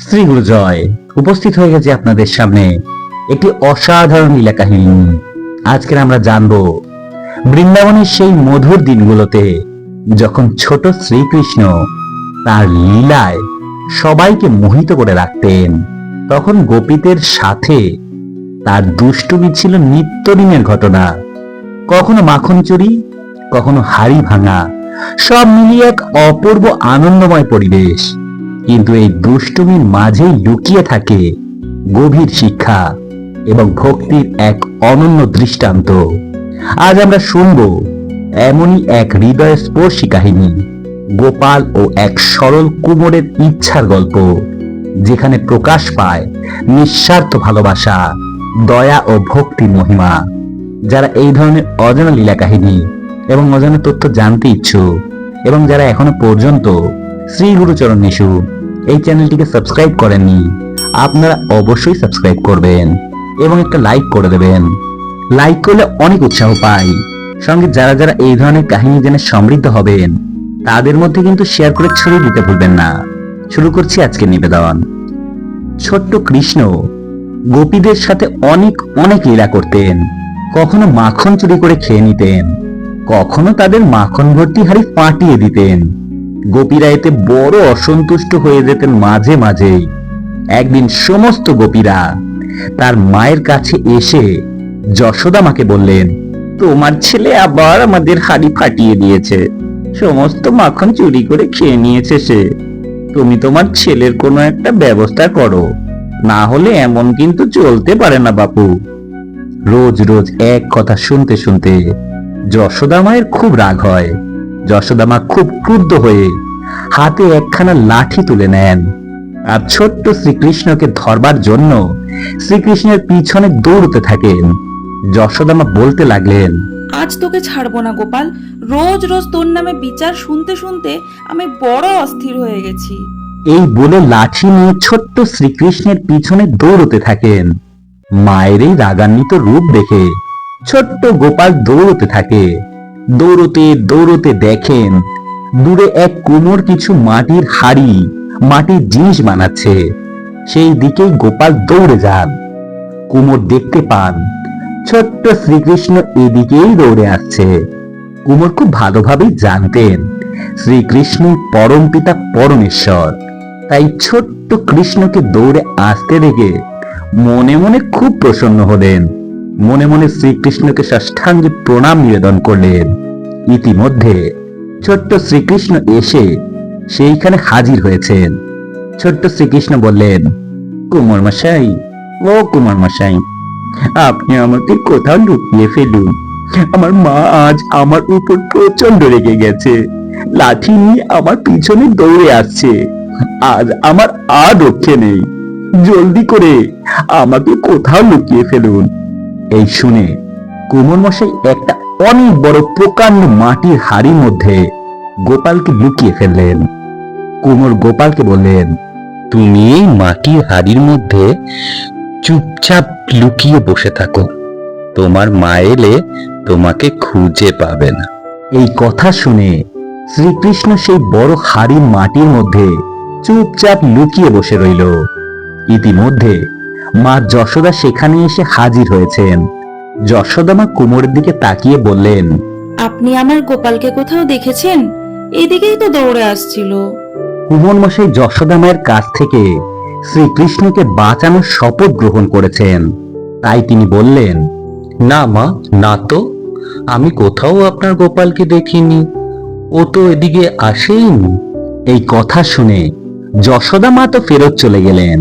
শ্রী গুরুজয় উপস্থিত হয়ে গেছে আপনাদের সামনে একটি অসাধারণ লীলা কাহিনী। আজকে আমরা জানবো বৃন্দাবনের সেই মধুর দিনগুলোতে যখন ছোট শ্রীকৃষ্ণ তার লীলায় সবাইকে মোহিত করে রাখতেন, তখন গোপীদের সাথে তার দুষ্টুমি ছিল নিত্যদিনের ঘটনা। কখনো মাখন চুরি, কখনো হাড়ি ভাঙা, সব মিলিয়ে এক অপূর্ব আনন্দময় পরিবেশ। কিন্তু এই দুষ্টুমির মাঝেই লুকিয়ে থাকে গভীর শিক্ষা এবং ভক্তির এক অনন্য দৃষ্টান্ত। আজ আমরা শুনব এমনই এক হৃদয়স্পর্শী কাহিনী, গোপাল ও এক সরল কুমোরের ইচ্ছার গল্প, যেখানে প্রকাশ পায় নিঃস্বার্থ ভালোবাসা, দয়া ও ভক্তির মহিমা। যারা এই ধরনের অজানা লীলা কাহিনী এবং অজানা তথ্য জানতে ইচ্ছুক এবং যারা এখনো পর্যন্ত শ্রী গুরুচরণ নিশু এই চ্যানেলটিকে সাবস্ক্রাইব করেননি, আপনারা অবশ্যই সাবস্ক্রাইব করবেন এবং একটা লাইক করে দেবেন। লাইক করলে অনেক উৎসাহ পাই। সঙ্গে যারা যারা এই ধরনের কাহিনী জেনে সমৃদ্ধ হবেন তাদের মধ্যে কিন্তু শেয়ার করে ছড়িয়ে দিতে ভুলবেন না। শুরু করছি আজকের নিবেদন। ছোট্ট কৃষ্ণ গোপীদের সাথে অনেক অনেক লীলা করতেন। কখনো মাখন চুরি করে খেয়ে নিতেন, কখনো তাদের মাখন ভর্তি হাড়ি ফাটিয়ে দিতেন। গোপীরা এতে বড় অসন্তুষ্ট হয়ে যেতেন মাঝে মাঝেই। একদিন সমস্ত গোপীরা তার মায়ের কাছে এসে যশোদা মাকে বললেন, তোমার ছেলে আবার আমাদের হাড়ি ফাটিয়ে দিয়েছে, সমস্ত মাখন চুরি করে খেয়ে নিয়েছে সে। তুমি তোমার ছেলের কোনো একটা ব্যবস্থা করো, না হলে এমন কিন্তু চলতে পারে না বাপু। রোজ রোজ এক কথা শুনতে শুনতে যশোদা মায়ের খুব রাগ হয়। যশোদা মা খুব ক্রুদ্ধ হয়ে হাতে একখানা লাঠি তুলে নেন আর ছোট্ট শ্রীকৃষ্ণকে ধরবার জন্য শ্রীকৃষ্ণের পিছনে দৌড়তে থাকেন। যশোদা মা বলতে লাগলেন, আজ তোকে ছাড়বো না গোপাল, রোজ রোজ তোর নামে বিচার শুনতে শুনতে আমি বড় অস্থির হয়ে গেছি। এই বলে লাঠি নিয়ে ছোট্ট শ্রীকৃষ্ণের পিছনে দৌড়তে থাকেন। মায়ের এই রাগান্বিত রূপ দেখে ছোট্ট গোপাল দৌড়তে থাকে। দৌড়তে দৌড়তে দেখেন দূরে এক কুমোর কিছু মাটির হাড়ি, মাটির জিনিস বানাচ্ছে। সেই দিকেই গোপাল দৌড়ে যান। কুমোর দেখতে পান ছোট্ট শ্রীকৃষ্ণ এদিকেই দৌড়ে আসছে। কুমোর খুব ভালোভাবেই জানতেন শ্রীকৃষ্ণ পরম পিতা পরমেশ্বর, তাই ছোট্ট কৃষ্ণকে দৌড়ে আসতে দেখে মনে মনে খুব প্রসন্ন হলেন। মনে মনে শ্রীকৃষ্ণকে সাষ্টাঙ্গে প্রণাম নিবেদন করলেন। ইতিমধ্যে ছোট্ট শ্রীকৃষ্ণ এসে সেইখানে হাজির হয়েছেন। ছোট্ট শ্রীকৃষ্ণ বললেন, কুমার মশাই, ও কুমার মশাই, আপনি আমাকে কোথাও লুকিয়ে ফেলুন। আমার মা আজ আমার উপর প্রচন্ড রেগে গেছে, লাঠি নিয়ে আমার পিছনে দৌড়ে আসছে। আজ আমার আর রক্ষে নেই, জলদি করে আমাকে কোথাও লুকিয়ে ফেলুন। এই শুনে কুমোর মশাই একটা অনেক বড় প্রকাণ্ড মাটির হাড়ির মধ্যে গোপালকে লুকিয়ে ফেললেন। কুমোর গোপালকে বললেন, তুমি এই মাটির হাড়ির মধ্যে চুপচাপ লুকিয়ে বসে থাকো, তোমার মা এলে তোমাকে খুঁজে পাবে না। এই কথা শুনে শ্রীকৃষ্ণ সেই বড় হাড়ির মাটির মধ্যে চুপচাপ লুকিয়ে বসে রইল। ইতিমধ্যে মা যশোদা সেখানে এসে হাজির হয়েছেন। যশোদা মা কুমোরের দিকে তাকিয়ে বললেন, আপনি আমার গোপালকে কোথাও দেখেছেন? এদিকেই তো দৌড়ে আসছিল। কুমোর মশাই যশোদা মায়ের কাছ থেকে শ্রীকৃষ্ণকে বাঁচানোর শপথ গ্রহণ করেছেন। তাই তিনি বললেন, না মা, না তো, আমি কোথাও আপনার গোপালকে দেখিনি, ও তো এদিকে আসেইনি। এই কথা শুনে যশোদা মা তো ফেরত চলে গেলেন।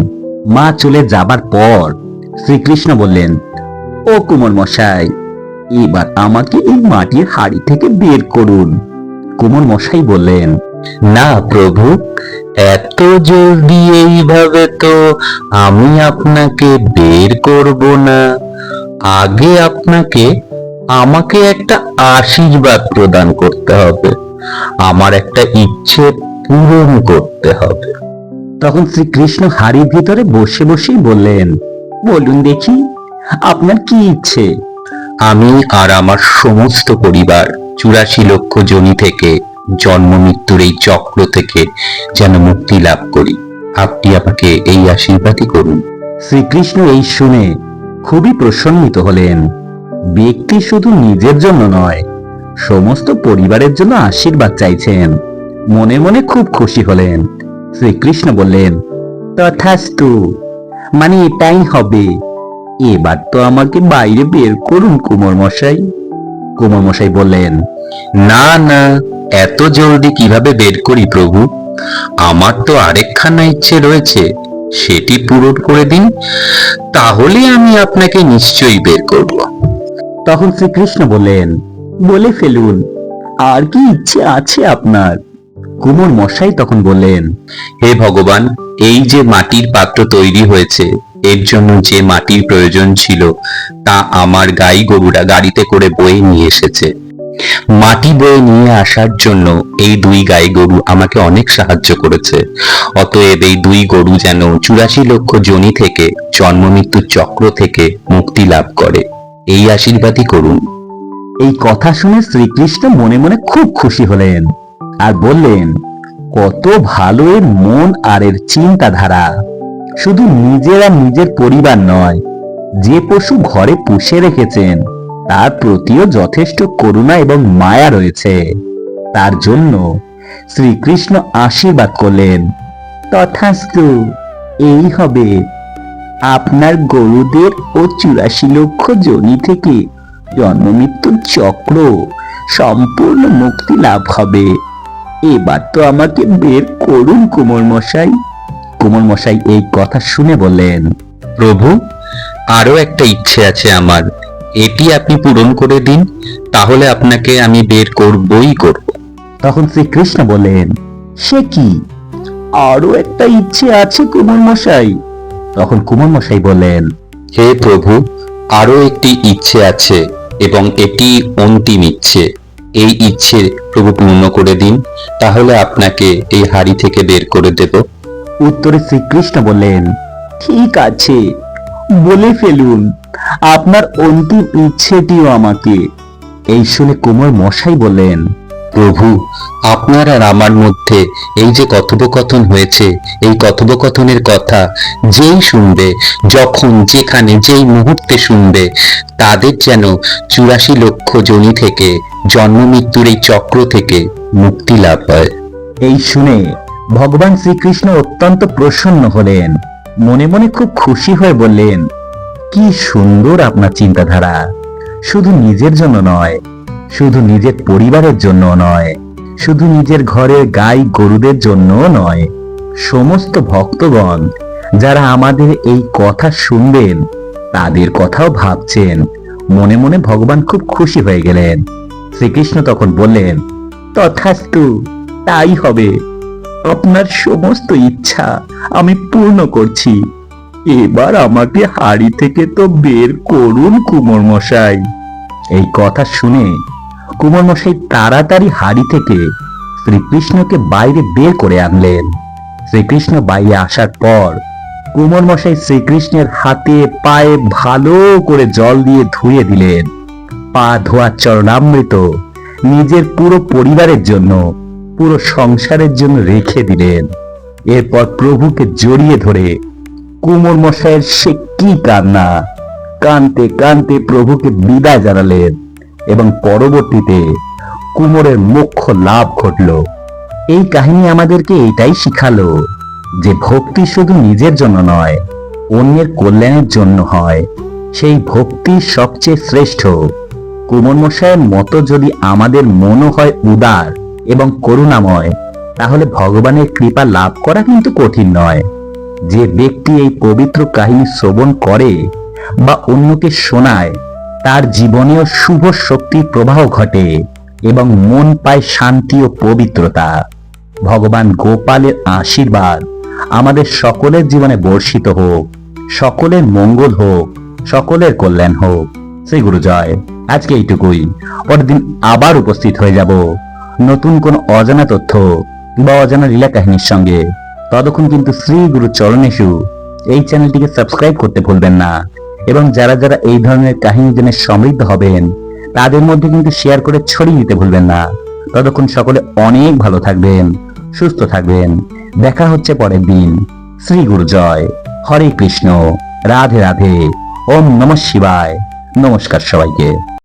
মা চলে যাবার পর শ্রীকৃষ্ণ বললেন, ও কুমোর মশাই, এবার আমাকে এই মাটির হাড়ি থেকে বের করুন। কুমোর মশাই বললেন, না প্রভু, এত জলদি এইভাবে তো আমি আপনাকে বের করব না। আগে আপনাকে আমাকে একটা আশীর্বাদ প্রদান করতে হবে, আমার একটা ইচ্ছে পূরণ করতে হবে। তখন শ্রীকৃষ্ণ হাড়ির ভিতরে বসে বসেই বললেন, বলুন দেখি, আপনার কি ইচ্ছে? আমি আর আমার সমস্ত পরিবার 84 লক্ষ যোনি থেকে, জন্ম মৃত্যুর এই চক্র থেকে যেন মুক্তি লাভ করি। আপনি আমাকে এই আশীর্বাদই করুন। শ্রীকৃষ্ণ এই শুনে খুবই প্রসন্নিত হলেন। ব্যক্তি শুধু নিজের জন্য নয়, সমস্ত পরিবারের জন্য আশীর্বাদ চাইছেন। মনে মনে খুব খুশি হলেন। শ্রীকৃষ্ণ বললেন, তথাস্তু, মানে এটাই হবে। এবার তো আমাকে বাইরে বের করুন কুমোর মশাই। কুমোর মশাই বললেন, না না, এত জলদি কিভাবে বের করি প্রভু? আমার তো আরেকখানা ইচ্ছে রয়েছে, সেটি পূরণ করে দিন, তাহলে আমি আপনাকে নিশ্চয়ই বের করব। তখন শ্রীকৃষ্ণ বললেন, বলে ফেলুন, আর কি ইচ্ছে আছে আপনার? কুমোর মশাই তখন বললেন, হে ভগবান, এই যে মাটির পাত্র তৈরি হয়েছে, এর জন্য যে মাটির প্রয়োজন ছিল তা আমার গাই গরুরা গাড়িতে করে বয়ে নিয়ে এসেছে। মাটি বয়ে নিয়ে আসার জন্য এই দুই গাই গরু আমাকে অনেক সাহায্য করেছে। অতএব এই দুই গরু যেন 84 লক্ষ যোনি থেকে, জন্ম মৃত্যুর চক্র থেকে মুক্তি লাভ করে, এই আশীর্বাদই করুন। এই কথা শুনে শ্রীকৃষ্ণ মনে মনে খুব খুশি হলেন আর বললেন, কত ভালো এর মন আর এর চিন্তাধারা। শুধু নিজের আর নিজের পরিবার নয়, যে পশু ঘরে পুষে রেখেছেন তার প্রতিও যথেষ্ট করুণা এবং মায়া রয়েছে। তার জন্য শ্রীকৃষ্ণ আশীর্বাদ করলেন, তথাস্তু, এই হবে। আপনার গরুদের ও 84 লক্ষ যোনি থেকে জন্ম মৃত্যুর চক্র সম্পূর্ণ মুক্তি লাভ হবে। এবার তো আমাকে বের করুন কুমোর মশাই। কুমোর মশাই এই কথা শুনে বললেন, প্রভু, আরো একটা ইচ্ছে আছে আমার, এটি আপনি পূরণ করে দিন, তাহলে আপনাকে আমি বের করবই করব। তখন শ্রীকৃষ্ণ বললেন, সে কি, আরো একটা ইচ্ছে আছে কুমোর মশাই? তখন কুমোর মশাই বললেন, হে প্রভু, আরো একটি ইচ্ছে আছে এবং এটি অন্তিম ইচ্ছে। এই ইচ্ছে প্রভু পূর্ণ করে দিন, তাহলে আপনাকে এই হাড়ি থেকে বের করে দেব। উত্তরে শ্রীকৃষ্ণ বললেন, ঠিক আছে, বলে ফেলুন আপনার অন্তিম ইচ্ছেটিও আমাকে। এই শুনে কুমোর মশাই বললেন, প্রভু, আপনার আর আমার মধ্যে এই যে কথোপকথন হয়েছে, এই কথোপকথনের কথা যেই শুনবে, যখন যেখানে যেই মুহূর্তে শুনবে, তাদের যেন 84 লক্ষ যোনি থেকে, জন্ম মৃত্যুর এই চক্র থেকে মুক্তি লাভ হয়। এই শুনে ভগবান শ্রীকৃষ্ণ অত্যন্ত প্রসন্ন হলেন। মনে মনে খুব খুশি হয়ে বললেন, কি সুন্দর আপনার চিন্তাধারা। শুধু নিজের জন্য নয়, শুধু নিজের পরিবারের জন্য নয়, শুধু নিজের ঘরের গাই গরুদের জন্য নয়, সমস্ত ভক্তগণ যারা আমাদের এই কথা শুনবেন তাদের কথাও ভাবছেন। মনে মনে ভগবান খুব খুশি হয়ে গেলেন। শ্রীকৃষ্ণ তখন বললেন, তথাস্তু, তাই হবে। আপনার সমস্ত ইচ্ছা আমি পূর্ণ করছি। এবার আমাকে হাড়ি থেকে তো বের করুন কুমোর মশাই। এই কথা শুনে কুমোর মশাই তাড়াতাড়ি হাড়ি থেকে শ্রীকৃষ্ণকে বাইরে বের করে আনলেন। শ্রীকৃষ্ণ বাইরে আসার পর কুমোর মশাই শ্রীকৃষ্ণের হাতে পায়ে ভালো করে জল দিয়ে ধুয়ে দিলেন। পা ধোয়া চরণামৃত নিজের পুরো পরিবারের জন্য, পুরো সংসারের জন্য রেখে দিলেন। এরপর প্রভুকে জড়িয়ে ধরে কুমোর মশাইয়ের সে কি কান্না! কানতে কানতে প্রভুকে বিদায় জানালেন এবং পরবর্তীতে কুমোরের মোক্ষ লাভ ঘটল। এই কাহিনী আমাদেরকে এটাই শিখালো যে ভক্তি শুধু নিজের জন্য নয়, অন্যের কল্যাণের জন্য হয়। সেই ভক্তি সবচেয়ে শ্রেষ্ঠ। কুমোর মশাইয়ের মতো যদি আমাদের মনও হয় উদার এবং করুণাময়, তাহলে ভগবানের কৃপা লাভ করা কিন্তু কঠিন নয়। যে ব্যক্তি এই পবিত্র কাহিনী শ্রবণ করে বা অন্যকে শোনায়, তার জীবনেও শুভ শক্তির প্রবাহ ঘটে এবং মন পায় শান্তি ও পবিত্রতা। ভগবান গোপালের আশীর্বাদ আমাদের সকলের জীবনে বর্ষিত হোক। সকলের মঙ্গল হোক, সকলের কল্যাণ হোক। শ্রী গুরু জয়। আজকে এইটুকুই। পরের দিন আবার উপস্থিত হয়ে যাব নতুন কোন অজানা তথ্য বা অজানা লীলা কাহিনীর সঙ্গে। ততক্ষণ কিন্তু শ্রী গুরু চরণেষু এই চ্যানেলটিকে সাবস্ক্রাইব করতে ভুলবেন না এবং যারা যারা এই ধরনের কাহিনী জেনে সমৃদ্ধ হবেন তাদের মধ্যে কিন্তু শেয়ার করে ছড়িয়ে দিতে ভুলবেন না। ততক্ষণ সকলে অনেক ভালো থাকবেন, সুস্থ থাকবেন। দেখা হচ্ছে পরের দিন। শ্রী গুরু জয়। হরে কৃষ্ণ, রাধে রাধে, ওম নমঃ শিবায়। নমস্কার সবাইকে।